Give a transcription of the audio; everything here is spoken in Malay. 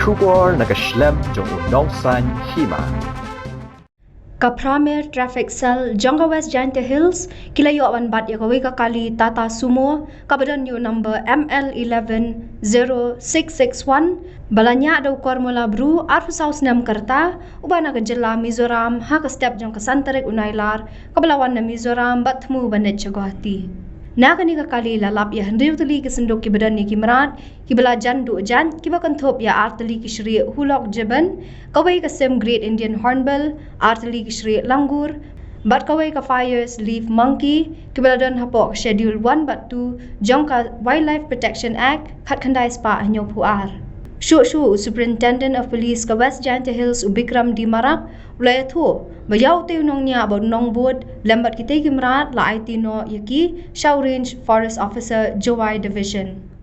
Trooper nakaslem jong unongsan Hima. Kapramer traffic cell Jonga West Jait Hills kilayo awan bat yakawi kakali Tata Sumo kabadan yu number ML110661 balanya ada ukor mula bru arfu saus nam kerta ubana ke jela Mizoram ha ke step jong kesantarik unailar kabelawan na Mizoram batmu bandet Chagwati. Nakani kakali lalap ya hendir tuli kesenduk ki badan ni ki Mrad ki belajan du jan ki bakantop ya arteli ki shri hulok jeban kawai ka sem Great Indian Hornbill arteli ki shri langur bat kawai ka fires leaf monkey ki beladan hapok schedule 1 bat 2 jongka Wildlife Protection Act khat khandai spa hanyo puar. Shu Superintendent of Police ka West Jait Hills Ubikram di Marak ulay tho bayaw tayo nong niya about nong board lambat kita ki Mrad la IT no yaki Shaw Range Forest Officer Jowai Division.